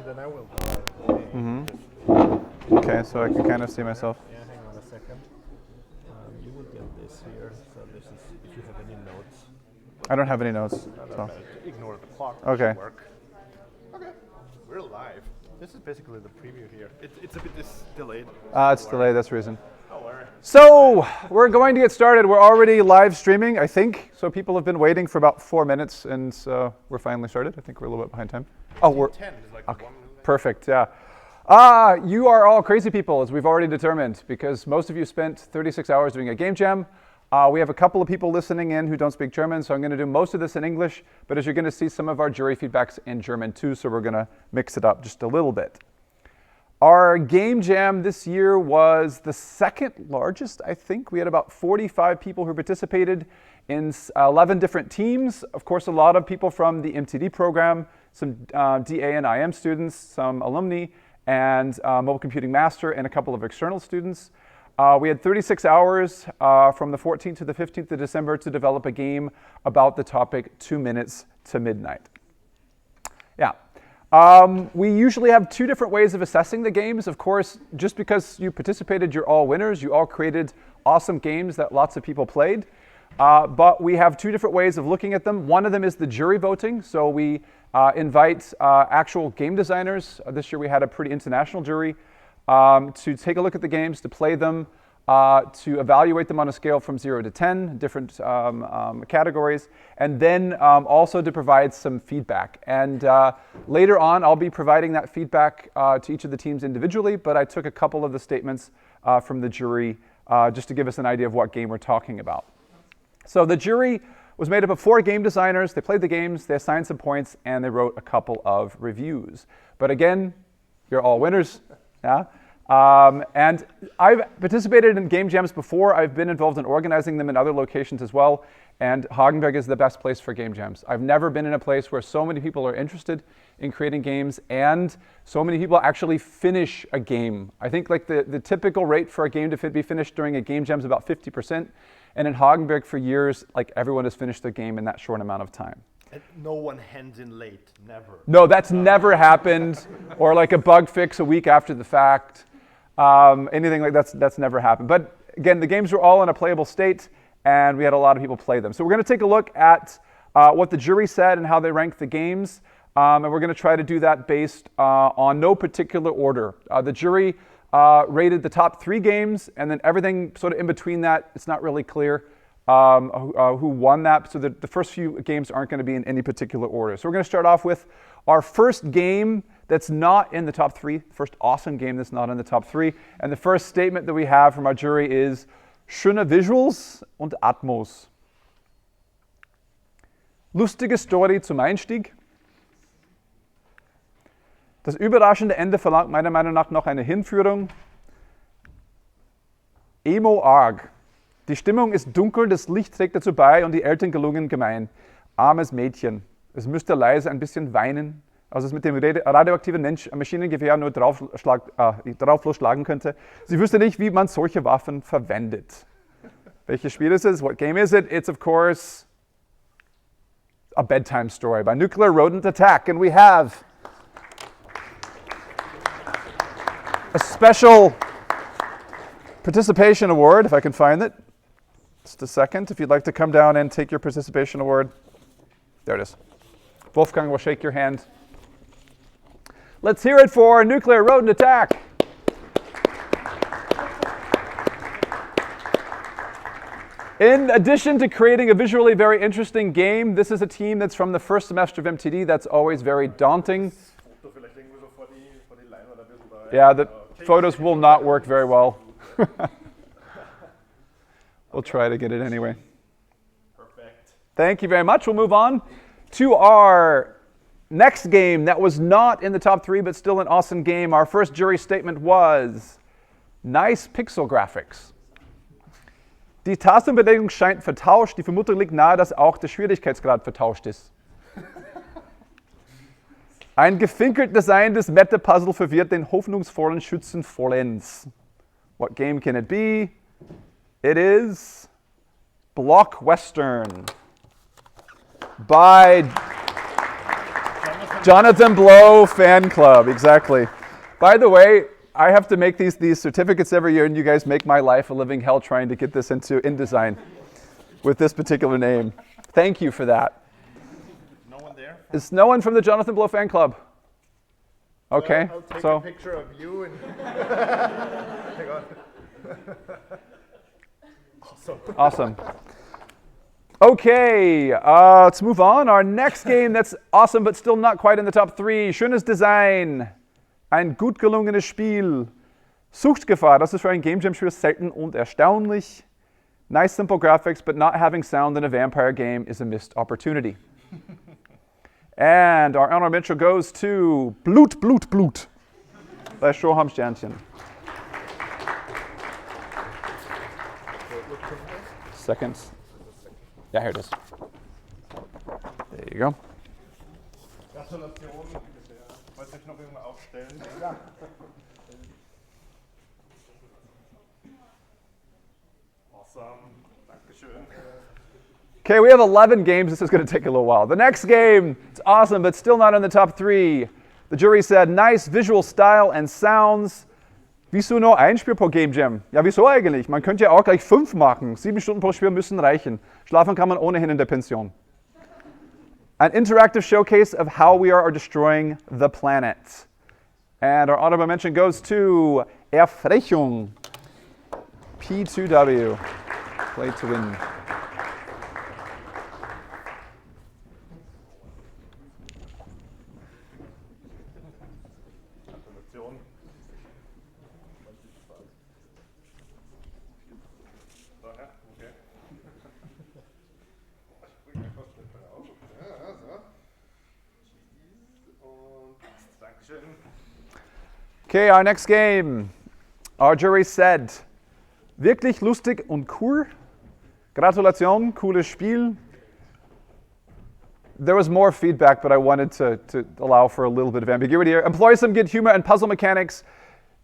then I will go. Okay, so I can kind of see myself. Yeah, hang on a second. You will get this here. So this is if you have any notes. I don't have any notes. So. Ignore the clock. Okay. Work. Okay. We're live. This is basically the preview here. It's a bit delayed. It's delayed, that's the reason. Don't worry. So, we're going to get started. We're already live streaming, I think. So people have been waiting for about 4 minutes, and so we're finally started. I think we're a little bit behind time. Oh, we're 10 is like okay. 1 minute. Perfect, yeah. You are all crazy people, as we've already determined, because most of you spent 36 hours doing a game jam. We have a couple of people listening in who don't speak German, so I'm going to do most of this in English, but as you're going to see, some of our jury feedback's in German too, so we're going to mix it up just a little bit. Our game jam this year was the second largest, I think. We had about 45 people who participated in 11 different teams. Of course, a lot of people from the MTD program, some DA and IM students, some alumni, and Mobile Computing Master, and a couple of external students. We had 36 hours from the 14th to the 15th of December to develop a game about the topic 2 minutes to midnight. Yeah. We usually have two different ways of assessing the games. Of course, just because you participated, you're all winners. You all created awesome games that lots of people played. But we have two different ways of looking at them. One of them is the jury voting. So we invite actual game designers. This year we had a pretty international jury to take a look at the games, to play them, to evaluate them on a scale from 0 to 10, different categories, and then also to provide some feedback. And later on, I'll be providing that feedback to each of the teams individually, but I took a couple of the statements from the jury just to give us an idea of what game we're talking about. So the jury was made up of 4 game designers. They played the games, they assigned some points, and they wrote a couple of reviews. But again, you're all winners. Yeah? And I've participated in game jams before. I've been involved in organizing them in other locations as well. And Hagenberg is the best place for game jams. I've never been in a place where so many people are interested in creating games and so many people actually finish a game. I think like the typical rate for a game to be finished during a game jam is about 50%. And in Hagenberg for years, like everyone has finished their game in that short amount of time. And no one hands in late, never. No, that's never happened. Or like a bug fix a week after the fact. Anything like that's never happened. But again, the games were all in a playable state, and we had a lot of people play them. So we're going to take a look at what the jury said and how they ranked the games. And we're going to try to do that based on no particular order. The jury rated the top 3 games, and then everything sort of in between that, it's not really clear who won that. So the first few games aren't going to be in any particular order. So we're going to start off with our first game that's not in the top 3, first awesome game that's not in the top 3. And the first statement that we have from our jury is, schöne Visuals und Atmos. Lustige Story zum Einstieg. Das überraschende Ende verlangt meiner Meinung nach noch eine Hinführung. Emo arg. Die Stimmung ist dunkel, das Licht trägt dazu bei und die Eltern gelungen gemein. Armes Mädchen. Es müsste leise ein bisschen weinen, als es mit dem radioaktiven Maschinengewehr nur drauf losschlagen könnte. Sie wüsste nicht, wie man solche Waffen verwendet. Welches Spiel ist es? What game is it? It's, of course, a Bedtime Story by Nuclear Rodent Attack. And we have a special participation award, if I can find it. Just a second, if you'd like to come down and take your participation award. There it is. Wolfgang will shake your hand. Let's hear it for Nuclear Rodent Attack. In addition to creating a visually very interesting game, this is a team that's from the first semester of MTD. That's always very daunting. Yeah, the photos will not work very well. We'll try to get it anyway. Perfect. Thank you very much. We'll move on to our next game that was not in the top 3, but still an awesome game. Our first jury statement was, nice pixel graphics. Die Tastenbelegung scheint vertauscht. Die Vermutung liegt nahe, dass auch der Schwierigkeitsgrad vertauscht ist. Ein gefinkelt designtes Meta-Puzzle verwirrt den hoffnungsvollen Schützen vollends. What game can it be? It is Block Western by Jonathan Blow fan club, exactly. By the way, I have to make these certificates every year, and you guys make my life a living hell trying to get this into InDesign with this particular name. Thank you for that. No one there? Is no one from the Jonathan Blow fan club? Okay, I'll take so a picture of you and hang on. awesome. Okay, let's move on. Our next game that's awesome but still not quite in the top 3. Schönes Design. Ein gut gelungenes Spiel. Suchtgefahr, das ist für ein Game Jam Spiel selten und erstaunlich. Nice simple graphics, but not having sound in a vampire game is a missed opportunity. And our honorable mention goes to BLUT, BLUT, BLUT by Strohhalm, Sternchen. Seconds. Yeah, here it is. There you go. Gratulation. Wollte ich noch irgendwann aufstellen? Awesome. Dankeschön. Okay, we have 11 games. This is going to take a little while. The next game, it's awesome, but still not in the top 3. The jury said, nice visual style and sounds. Wieso nur ein Spiel pro Game Jam? Ja, wieso eigentlich? Man könnte ja auch gleich 5 machen. 7 Stunden pro Spiel müssen reichen. Schlafen kann man ohnehin in der Pension. An interactive showcase of how we are destroying the planet. And our honorable mention goes to Erfrechung. P2W. Play to win. Gratulation. Daher, okay. Spring einfach schnell drauf. Ja, so. Und Dankeschön. Okay, our next game. Our jury said, wirklich lustig und cool. Gratulation, cooles Spiel. There was more feedback, but I wanted to allow for a little bit of ambiguity here. Employs some good humor and puzzle mechanics.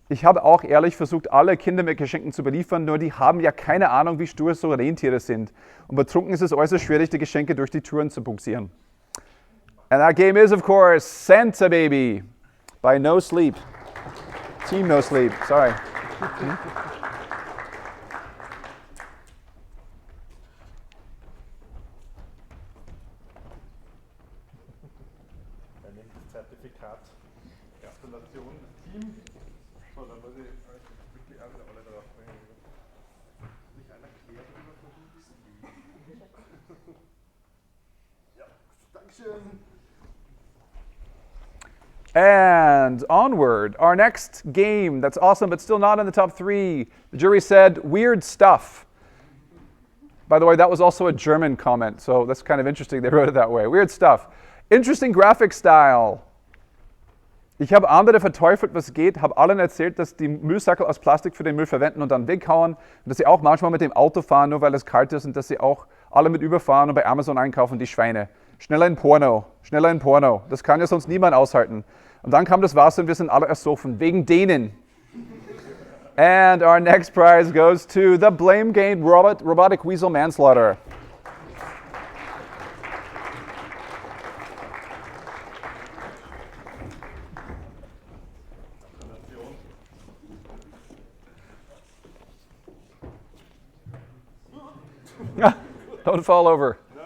Ich habe auch ehrlich versucht, alle Kinder mit Geschenken zu beliefern, nur die haben ja keine Ahnung, wie stur so Rentiere sind. Und betrunken ist es äußerst schwierig, die Geschenke durch die Touren zu buxieren. And that game is, of course, Santa Baby by No Sleep. Team No Sleep, sorry. Er nimmt das Zertifikat. Gratulation des Teams. So, dann muss ich wirklich auch wieder alle drauf bringen. Nicht einer klärt, ja, Dankeschön. And onward, our next game that's awesome but still not in the top 3. The jury said, weird stuff. By the way, that was also a German comment, so that's kind of interesting. They wrote it that way. Weird stuff. Interesting graphic style. Ich habe andere verteufelt, was geht, habe allen erzählt, dass die Müllsackel aus Plastik für den Müll verwenden und dann weghauen. Und dass sie auch manchmal mit dem Auto fahren, nur weil es kalt ist und dass sie auch alle mit überfahren und bei Amazon einkaufen, die Schweine. Schneller in Porno, schneller in Porno. Das kann ja sonst niemand aushalten. Und dann kam das Wasser und wir sind alle ersoffen, wegen denen. And our next prize goes to the Blame Game Robotic Weasel Manslaughter. Don't fall over. No.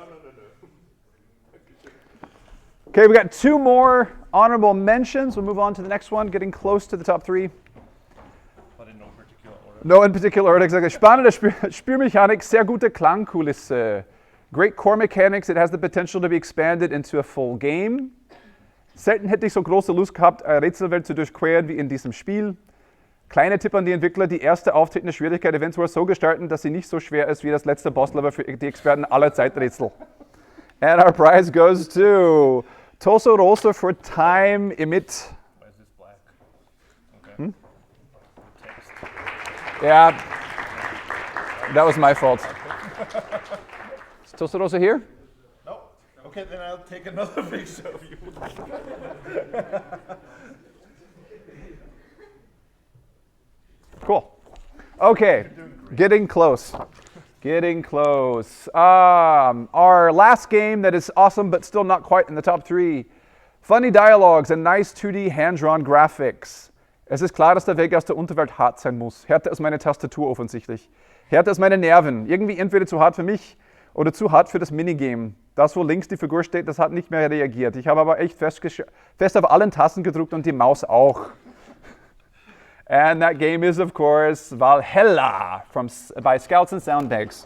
Okay, we got 2 more honorable mentions. We'll move on to the next one, getting close to the top 3. But in no particular order. No in particular order, exactly. Spannende Spielmechanik, sehr gute Klangkulisse. Great core mechanics, it has the potential to be expanded into a full game. Selten hätte ich so große Lust gehabt, eine Rätselwelt zu durchqueren wie in diesem Spiel. Kleiner Tipp an die Entwickler, die erste auftretende Schwierigkeit eventuell so gestalten, dass sie nicht so schwer ist wie das letzte Bosslevel für die Experten aller Zeiträtsel. And our prize goes to Toso Rosa for Time Emit. Why is this black? Okay. Text. Yeah, that was my fault. Is Toso Rosa here? No. Okay, then I'll take another picture of you. Cool. Okay, getting close. Getting close. Our last game that is awesome but still not quite in the top 3. Funny dialogues and nice 2D hand-drawn graphics. Es ist klar, dass der Weg aus der Unterwelt hart sein muss. Härter als meine Tastatur offensichtlich. Härter als meine Nerven. Irgendwie entweder zu hart für mich oder zu hart für das Minigame. Das, wo links die Figur steht, das hat nicht mehr reagiert. Ich habe aber echt fest auf allen Tasten gedrückt und die Maus auch. And that game is, of course, Valhella by Scouts and Soundbags.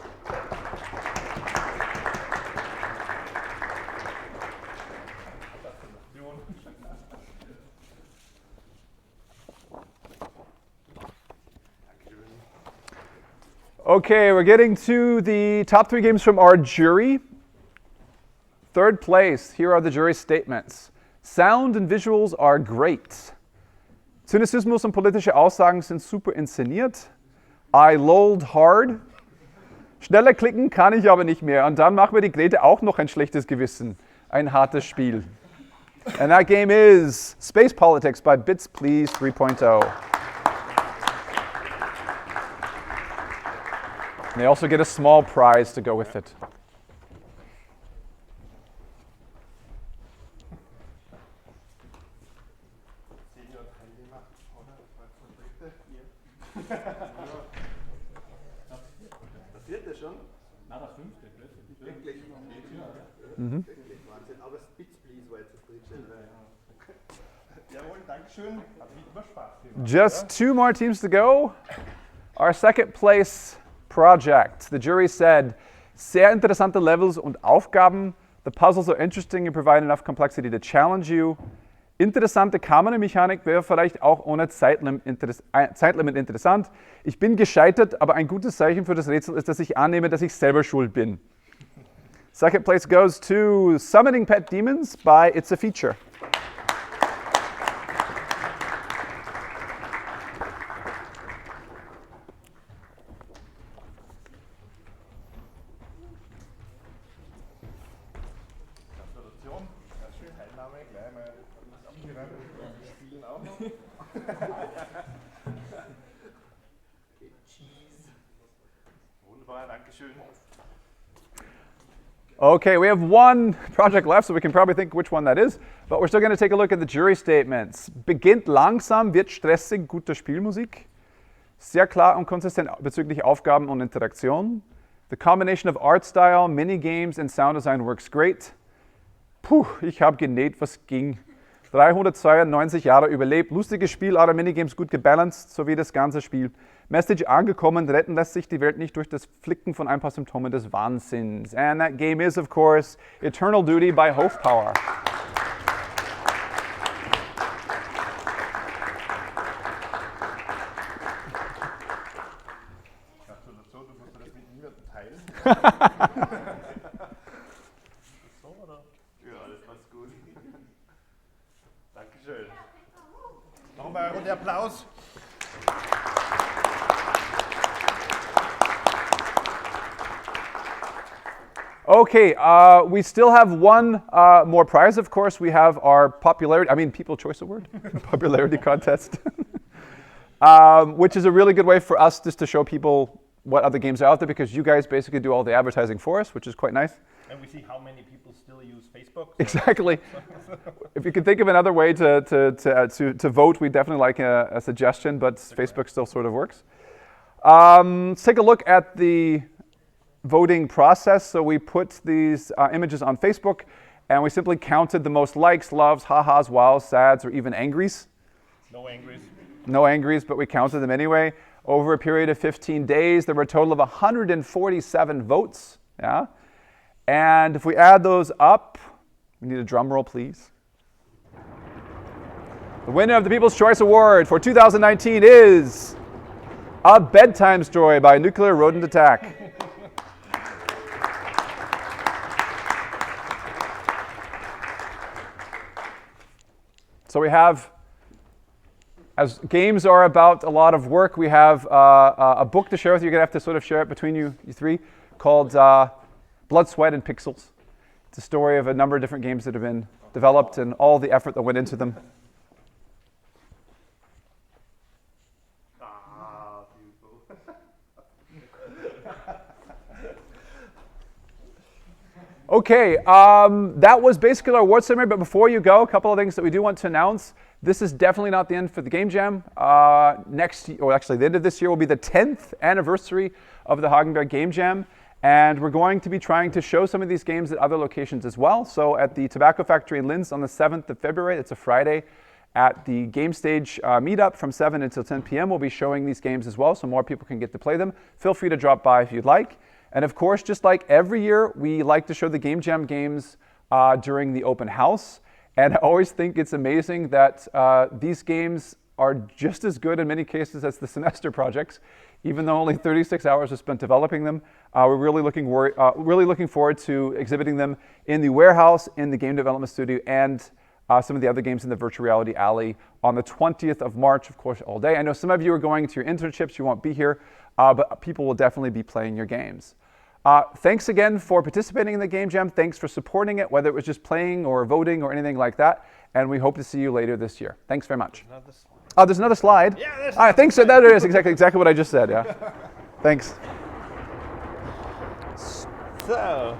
Okay, we're getting to the top 3 games from our jury. Third place, here are the jury statements. Sound and visuals are great. Zynismus und politische Aussagen sind super inszeniert. I lolled hard. Schneller klicken kann ich aber nicht mehr. Und dann macht mir die Grete auch noch ein schlechtes Gewissen. Ein hartes Spiel. And that game is Space Politics by Bits Please 3.0. And they also get a small prize to go with it. Das vierte schon? Na, das fünfte. Wirklich? Mhm. Wahnsinn. Aber Bits Please war jetzt das dritte. Jawohl, Dankeschön. Hat wie immer Spaß gemacht. Just 2 more teams to go. Our second place project. The jury said, sehr interessante Levels und Aufgaben. The puzzles are interesting and provide enough complexity to challenge you. Interessante Kammermechanik wäre vielleicht auch ohne Zeitlimit interessant. Ich bin gescheitert, aber ein gutes Zeichen für das Rätsel ist, dass ich annehme, dass ich selber schuld bin. Second place goes to Summoning Pet Demons by It's a Feature. Gratulation. Ganz schön Teilnahme. Gleich mal alles abgeräumt. Wir spielen auch noch. Wunderbar, Dankeschön. Okay, we have one project left, so we can probably think which one that is. But we're still going to take a look at the jury statements. Beginnt langsam, wird stressig, gute Spielmusik. Sehr klar und konsistent bezüglich Aufgaben und Interaktion. The combination of art style, minigames and sound design works great. Puh, ich habe genäht, was ging. 392 Jahre überlebt. Lustiges Spiel, alle Minigames gut gebalanced, sowie das ganze Spiel. Message angekommen, retten lässt sich die Welt nicht durch das Flicken von ein paar Symptomen des Wahnsinns. And that game is, of course, Eternal Duty by Hofpower. Gratulation, du musst das mit niemandem teilen. So, oder? Ja, das passt gut. Dankeschön. Nochmal eine Runde Applaus. Okay, we still have one more prize, of course. We have our People Choice Award, popularity contest, which is a really good way for us just to show people what other games are out there, because you guys basically do all the advertising for us, which is quite nice. And we see how many people still use Facebook. Exactly. If you could think of another way to vote, we definitely like a suggestion, but Facebook still sort of works. Let's take a look at the voting process. So we put these images on Facebook, and we simply counted the most likes, loves, ha-has, wows, sads, or even angries. No angries. No angries, but we counted them anyway. Over a period of 15 days, there were a total of 147 votes. Yeah? And if we add those up, we need a drum roll, please. The winner of the People's Choice Award for 2019 is A Bedtime Story by Nuclear Rodent Attack. So we have, as games are about a lot of work, we have a book to share with you. You're going to have to sort of share it between you three, called Blood, Sweat, and Pixels. It's a story of a number of different games that have been developed and all the effort that went into them. Ah, beautiful. Okay, that was basically our award summary, but before you go, a couple of things that we do want to announce. This is definitely not the end for the Game Jam. The end of this year will be the 10th anniversary of the Hagenberg Game Jam, and we're going to be trying to show some of these games at other locations as well. So at the Tobacco Factory in Linz on the 7th of February, it's a Friday, at the Game Stage meetup from 7 until 10 p.m. we'll be showing these games as well, so more people can get to play them. Feel free to drop by if you'd like. And of course, just like every year, we like to show the Game Jam games during the open house. And I always think it's amazing that these games are just as good in many cases as the semester projects, even though only 36 hours are spent developing them. We're really looking forward to exhibiting them in the warehouse, in the game development studio, and some of the other games in the virtual reality alley on the 20th of March, of course, all day. I know some of you are going to your internships, you won't be here, but people will definitely be playing your games. Thanks again for participating in the Game Jam. Thanks for supporting it, whether it was just playing or voting or anything like that. And we hope to see you later this year. Thanks very much. Oh, there's another slide? Yeah, there's I think so. That is exactly what I just said, yeah. Thanks. So...